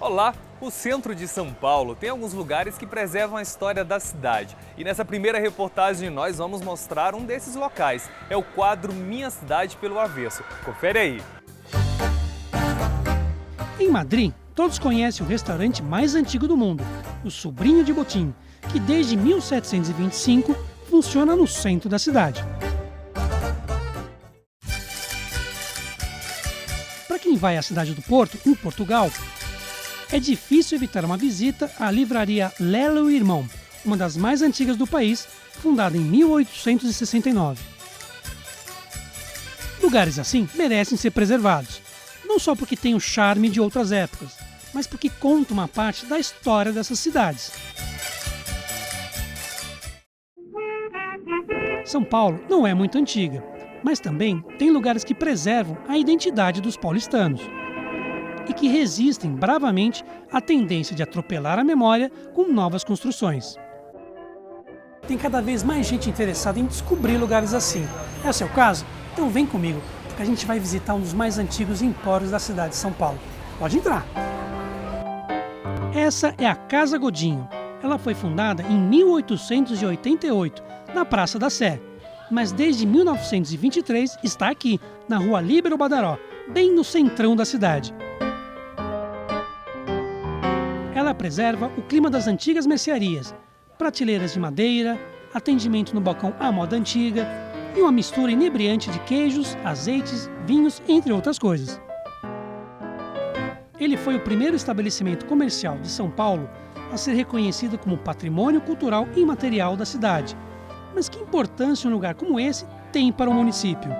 Olá! O centro de São Paulo tem alguns lugares que preservam a história da cidade. E nessa primeira reportagem nós vamos mostrar um desses locais. É o quadro Minha Cidade pelo Avesso. Confere aí! Em Madrid, todos conhecem o restaurante mais antigo do mundo, o Sobrinho de Botín, que desde 1725 funciona no centro da cidade. Para quem vai à cidade do Porto, em Portugal, é difícil evitar uma visita à livraria Lelo e Irmão, uma das mais antigas do país, fundada em 1869. Lugares assim merecem ser preservados, não só porque têm o charme de outras épocas, mas porque contam uma parte da história dessas cidades. São Paulo não é muito antiga, mas também tem lugares que preservam a identidade dos paulistanos e que resistem bravamente à tendência de atropelar a memória com novas construções. Tem cada vez mais gente interessada em descobrir lugares assim. É o seu caso? Então vem comigo, porque a gente vai visitar um dos mais antigos empórios da cidade de São Paulo. Pode entrar! Essa é a Casa Godinho. Ela foi fundada em 1888, na Praça da Sé, mas desde 1923 está aqui, na Rua Líbero Badaró, bem no centrão da cidade. Ela preserva o clima das antigas mercearias, prateleiras de madeira, atendimento no balcão à moda antiga e uma mistura inebriante de queijos, azeites, vinhos, entre outras coisas. Ele foi o primeiro estabelecimento comercial de São Paulo a ser reconhecido como patrimônio cultural imaterial da cidade. Mas que importância um lugar como esse tem para o município?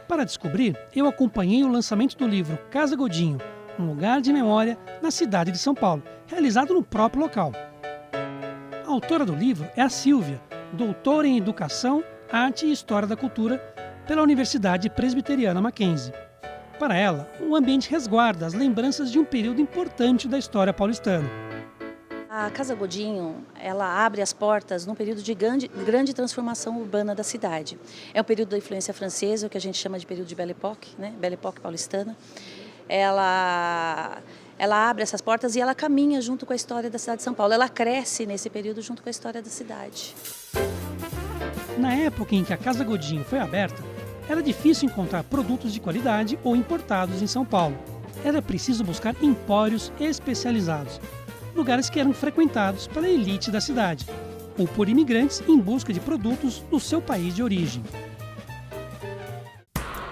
Para descobrir, eu acompanhei o lançamento do livro Casa Godinho, um lugar de memória na cidade de São Paulo, realizado no próprio local. A autora do livro é a Sílvia, doutora em Educação, Arte e História da Cultura pela Universidade Presbiteriana Mackenzie. Para ela, o ambiente resguarda as lembranças de um período importante da história paulistana. A Casa Godinho, ela abre as portas num período de grande transformação urbana da cidade. É um período da influência francesa, o que a gente chama de período de Belle Époque, né? Belle Époque paulistana. Ela abre essas portas e ela caminha junto com a história da cidade de São Paulo. Ela cresce nesse período junto com a história da cidade. Na época em que a Casa Godinho foi aberta, era difícil encontrar produtos de qualidade ou importados em São Paulo. Era preciso buscar empórios especializados, lugares que eram frequentados pela elite da cidade, ou por imigrantes em busca de produtos do seu país de origem.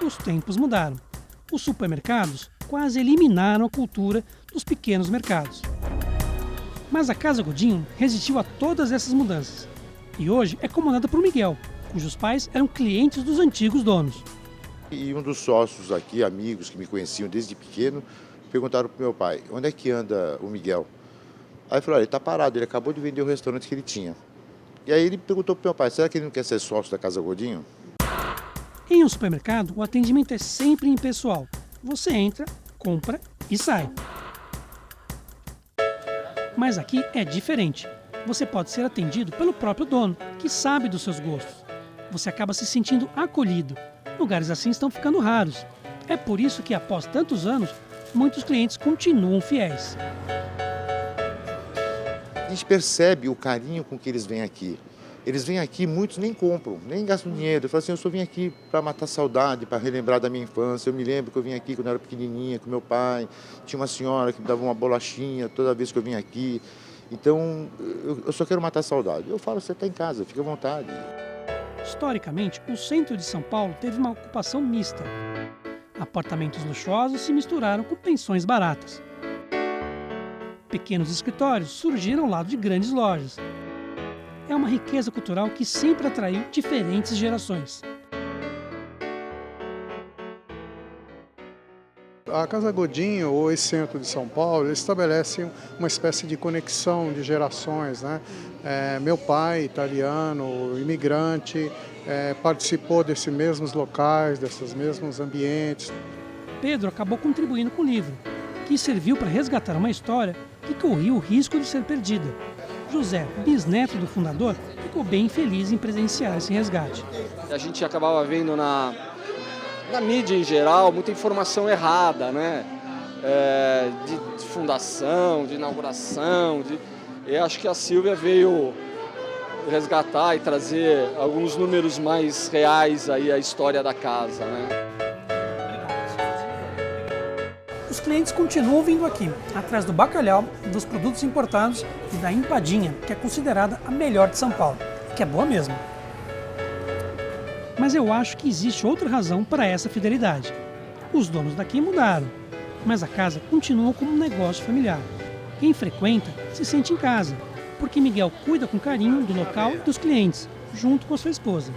Os tempos mudaram. Os supermercados quase eliminaram a cultura dos pequenos mercados. Mas a Casa Godinho resistiu a todas essas mudanças e hoje é comandada por Miguel, cujos pais eram clientes dos antigos donos. E um dos sócios aqui, amigos que me conheciam desde pequeno, perguntaram para o meu pai, onde é que anda o Miguel? Aí ele falou, olha, ele está parado, ele acabou de vender o restaurante que ele tinha. E aí ele perguntou para o meu pai, será que ele não quer ser sócio da Casa Godinho? Em um supermercado, o atendimento é sempre impessoal. Você entra, compra e sai. Mas aqui é diferente. Você pode ser atendido pelo próprio dono, que sabe dos seus gostos. Você acaba se sentindo acolhido. Lugares assim estão ficando raros. É por isso que, após tantos anos, muitos clientes continuam fiéis. A gente percebe o carinho com que eles vêm aqui. Eles vêm aqui, muitos nem compram, nem gastam dinheiro. Eu falo assim, eu só vim aqui para matar saudade, para relembrar da minha infância. Eu me lembro que eu vim aqui quando eu era pequenininha, com meu pai. Tinha uma senhora que me dava uma bolachinha toda vez que eu vim aqui. Então, eu só quero matar saudade. Eu falo, você está em casa, fica à vontade. Historicamente, o centro de São Paulo teve uma ocupação mista. Apartamentos luxuosos se misturaram com pensões baratas. Pequenos escritórios surgiram ao lado de grandes lojas. É uma riqueza cultural que sempre atraiu diferentes gerações. A Casa Godinho, ou esse centro de São Paulo, eles estabelecem uma espécie de conexão de gerações, né? Meu pai, italiano, imigrante, participou desses mesmos locais, desses mesmos ambientes. Pedro acabou contribuindo com o livro, que serviu para resgatar uma história que corria o risco de ser perdida. José, bisneto do fundador, ficou bem feliz em presenciar esse resgate. A gente acabava vendo na mídia em geral, muita informação errada, né? De fundação, de inauguração. Eu acho que a Silvia veio resgatar e trazer alguns números mais reais aí à história da casa, né? Os clientes continuam vindo aqui, atrás do bacalhau, dos produtos importados e da empadinha, que é considerada a melhor de São Paulo, que é boa mesmo. Mas eu acho que existe outra razão para essa fidelidade. Os donos daqui mudaram, mas a casa continua como um negócio familiar. Quem frequenta se sente em casa, porque Miguel cuida com carinho do local e dos clientes, junto com a sua esposa.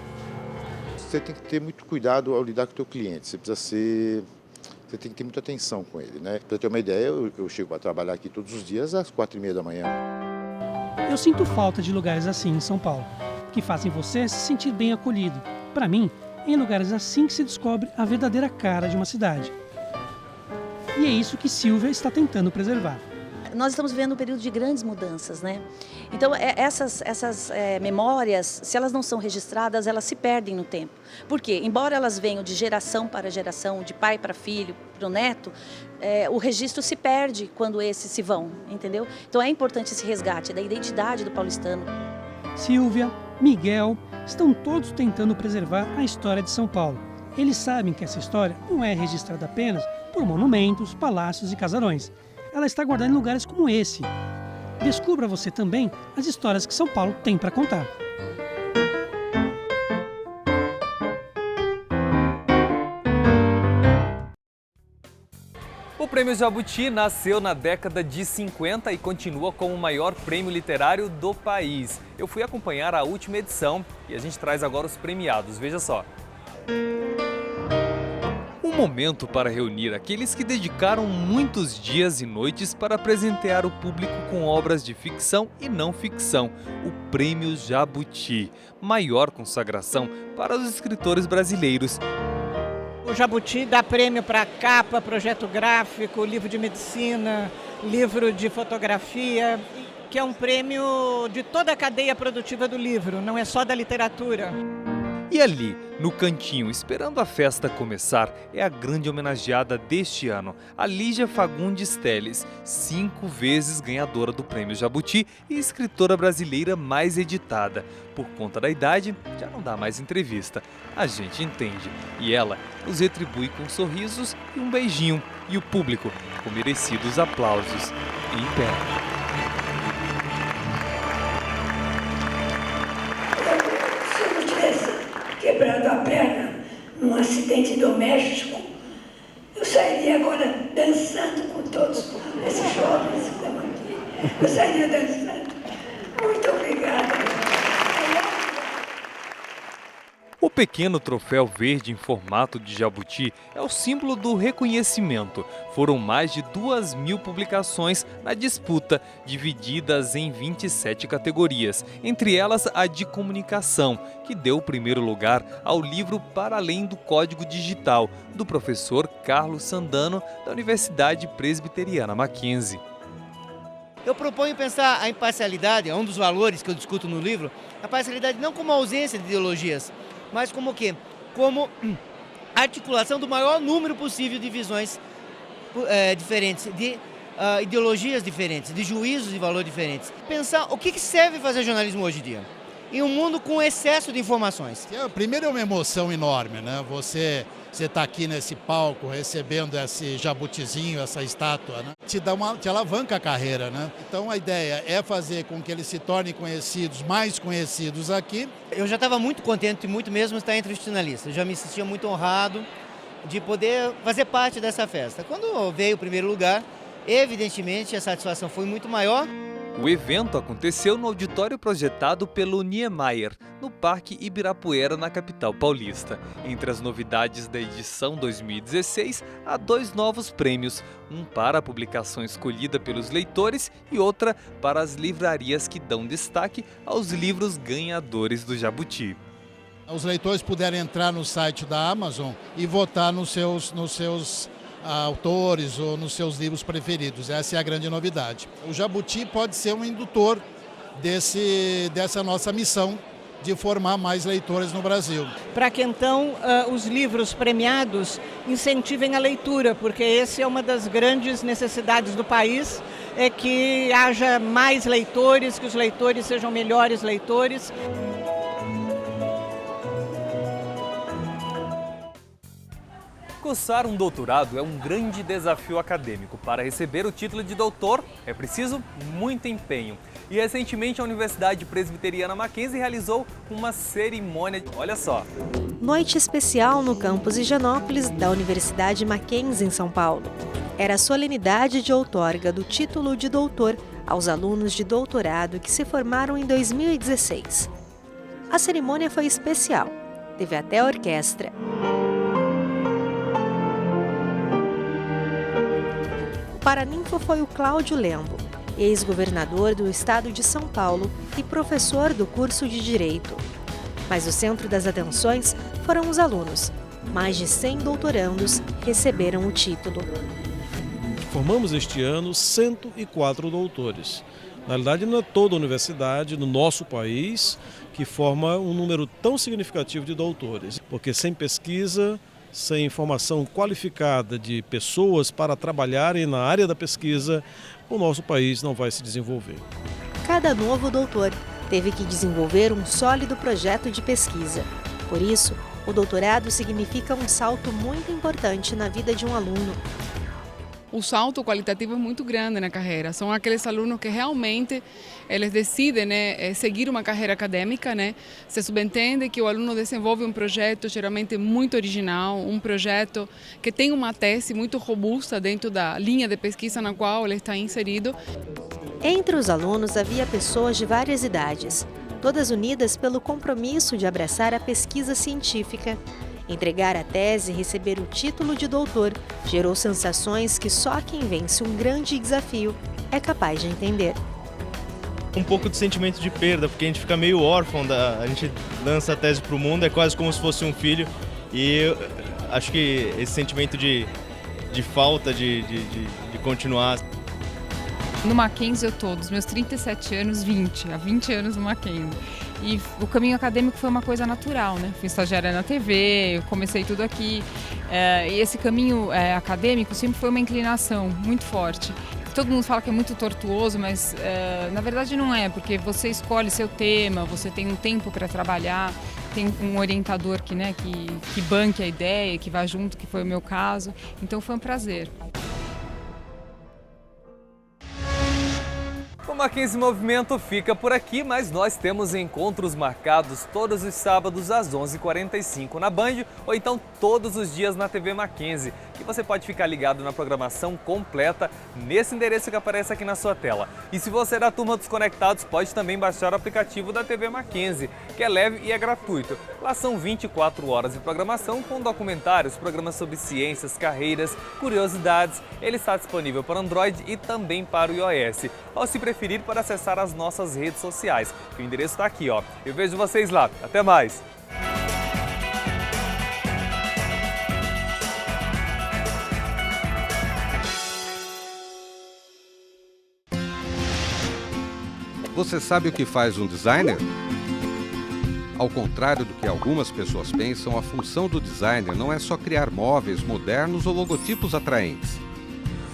Você tem que ter muito cuidado ao lidar com o teu cliente. Você tem que ter muita atenção com ele, né? Para ter uma ideia, eu chego para trabalhar aqui todos os dias às 4h30 da manhã. Eu sinto falta de lugares assim em São Paulo, que fazem você se sentir bem acolhido. Para mim, é em lugares assim que se descobre a verdadeira cara de uma cidade. E é isso que Silvia está tentando preservar. Nós estamos vivendo um período de grandes mudanças, né? Então, essas memórias, se elas não são registradas, elas se perdem no tempo. Por quê? Embora elas venham de geração para geração, de pai para filho, para o neto, o registro se perde quando esses se vão, entendeu? Então, é importante esse resgate da identidade do paulistano. Silvia, Miguel, estão todos tentando preservar a história de São Paulo. Eles sabem que essa história não é registrada apenas por monumentos, palácios e casarões. Ela está guardada em lugares como esse. Descubra você também as histórias que São Paulo tem para contar. O Prêmio Jabuti nasceu na década de 50 e continua como o maior prêmio literário do país. Eu fui acompanhar a última edição e a gente traz agora os premiados. Veja só. Um momento para reunir aqueles que dedicaram muitos dias e noites para presentear o público com obras de ficção e não ficção, o Prêmio Jabuti, maior consagração para os escritores brasileiros. O Jabuti dá prêmio para capa, projeto gráfico, livro de medicina, livro de fotografia, que é um prêmio de toda a cadeia produtiva do livro, não é só da literatura. E ali, no cantinho, esperando a festa começar, é a grande homenageada deste ano, a Lígia Fagundes Telles, 5 vezes ganhadora do Prêmio Jabuti e escritora brasileira mais editada. Por conta da idade, já não dá mais entrevista. A gente entende. E ela os retribui com sorrisos e um beijinho. E o público com merecidos aplausos. Em pé. Quebrado a perna num acidente doméstico, eu sairia agora dançando com todos esses jovens que estão aqui. Eu sairia dançando. Muito obrigada. O pequeno troféu verde em formato de jabuti é o símbolo do reconhecimento. Foram mais de 2.000 publicações na disputa, divididas em 27 categorias, entre elas a de comunicação, que deu o primeiro lugar ao livro Para Além do Código Digital, do professor Carlos Sandano, da Universidade Presbiteriana Mackenzie. Eu proponho pensar a imparcialidade, é um dos valores que eu discuto no livro, a parcialidade não como ausência de ideologias, mas como o quê? Como articulação do maior número possível de visões diferentes, de ideologias diferentes, de juízos de valor diferentes. Pensar o que serve fazer jornalismo hoje em dia? Em um mundo com excesso de informações. Primeiro é uma emoção enorme, né? Você está aqui nesse palco recebendo esse jabutizinho, essa estátua, né? Te alavanca a carreira, né? Então a ideia é fazer com que eles se tornem conhecidos, mais conhecidos aqui. Eu já estava muito contente, muito mesmo, estar entre os finalistas. Eu já me sentia muito honrado de poder fazer parte dessa festa. Quando veio o primeiro lugar, evidentemente a satisfação foi muito maior. O evento aconteceu no auditório projetado pelo Niemeyer, no Parque Ibirapuera, na capital paulista. Entre as novidades da edição 2016, há 2 novos prêmios, um para a publicação escolhida pelos leitores e outra para as livrarias que dão destaque aos livros ganhadores do Jabuti. Os leitores puderam entrar no site da Amazon e votar nos seus autores ou nos seus livros preferidos. Essa é a grande novidade. O Jabuti pode ser um indutor dessa nossa missão de formar mais leitores no Brasil. Para que então os livros premiados incentivem a leitura, porque essa é uma das grandes necessidades do país, é que haja mais leitores, que os leitores sejam melhores leitores. Cursar um doutorado é um grande desafio acadêmico. Para receber o título de doutor, é preciso muito empenho. E recentemente a Universidade Presbiteriana Mackenzie realizou uma cerimônia. Olha só. Noite especial no campus Higienópolis da Universidade Mackenzie, em São Paulo. Era a solenidade de outorga do título de doutor aos alunos de doutorado que se formaram em 2016. A cerimônia foi especial. Teve até orquestra. O paraninfo foi o Cláudio Lembo, ex-governador do estado de São Paulo e professor do curso de Direito. Mas o centro das atenções foram os alunos. Mais de 100 doutorandos receberam o título. Formamos este ano 104 doutores. Na realidade, não é toda a universidade no nosso país que forma um número tão significativo de doutores, porque sem pesquisa, sem formação qualificada de pessoas para trabalharem na área da pesquisa, o nosso país não vai se desenvolver. Cada novo doutor teve que desenvolver um sólido projeto de pesquisa. Por isso, o doutorado significa um salto muito importante na vida de um aluno. O salto qualitativo é muito grande na carreira. São aqueles alunos que realmente eles decidem seguir uma carreira acadêmica. Se subentende que o aluno desenvolve um projeto geralmente muito original, um projeto que tem uma tese muito robusta dentro da linha de pesquisa na qual ele está inserido. Entre os alunos havia pessoas de várias idades, todas unidas pelo compromisso de abraçar a pesquisa científica. Entregar a tese e receber o título de doutor gerou sensações que só quem vence um grande desafio é capaz de entender. Um pouco de sentimento de perda, porque a gente fica meio órfão, a gente lança a tese para o mundo, é quase como se fosse um filho, e eu acho que esse sentimento de falta de continuar. No Mackenzie eu estou, dos meus 37 anos, há 20 anos no Mackenzie. E o caminho acadêmico foi uma coisa natural, Fui estagiária na TV, eu comecei tudo aqui. E esse caminho acadêmico sempre foi uma inclinação muito forte. Todo mundo fala que é muito tortuoso, mas na verdade não é, porque você escolhe seu tema, você tem um tempo para trabalhar, tem um orientador que banque a ideia, que vá junto, que foi o meu caso. Então foi um prazer. O Mackenzie Movimento fica por aqui, mas nós temos encontros marcados todos os sábados às 11h45 na Band ou então todos os dias na TV Mackenzie, que você pode ficar ligado na programação completa nesse endereço que aparece aqui na sua tela. E se você é da turma dos conectados, pode também baixar o aplicativo da TV Mackenzie, que é leve e é gratuito. Lá são 24 horas de programação com documentários, programas sobre ciências, carreiras, curiosidades. Ele está disponível para Android e também para o iOS. Ou se preferir, para acessar as nossas redes sociais. O endereço está aqui, ó. Eu vejo vocês lá. Até mais! Você sabe o que faz um designer? Ao contrário do que algumas pessoas pensam, a função do designer não é só criar móveis modernos ou logotipos atraentes.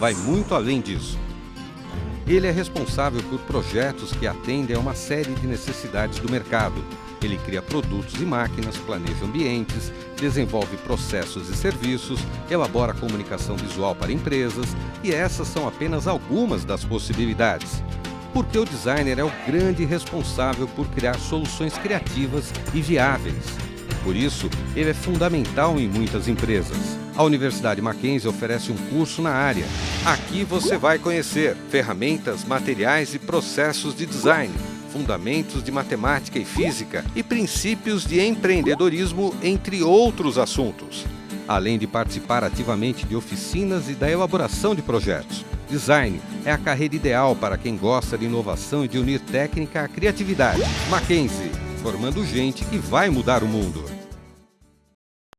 Vai muito além disso. Ele é responsável por projetos que atendem a uma série de necessidades do mercado. Ele cria produtos e máquinas, planeja ambientes, desenvolve processos e serviços, elabora comunicação visual para empresas, e essas são apenas algumas das possibilidades. Porque o designer é o grande responsável por criar soluções criativas e viáveis. Por isso, ele é fundamental em muitas empresas. A Universidade Mackenzie oferece um curso na área. Aqui você vai conhecer ferramentas, materiais e processos de design, fundamentos de matemática e física e princípios de empreendedorismo, entre outros assuntos. Além de participar ativamente de oficinas e da elaboração de projetos. Design é a carreira ideal para quem gosta de inovação e de unir técnica à criatividade. Mackenzie, formando gente que vai mudar o mundo.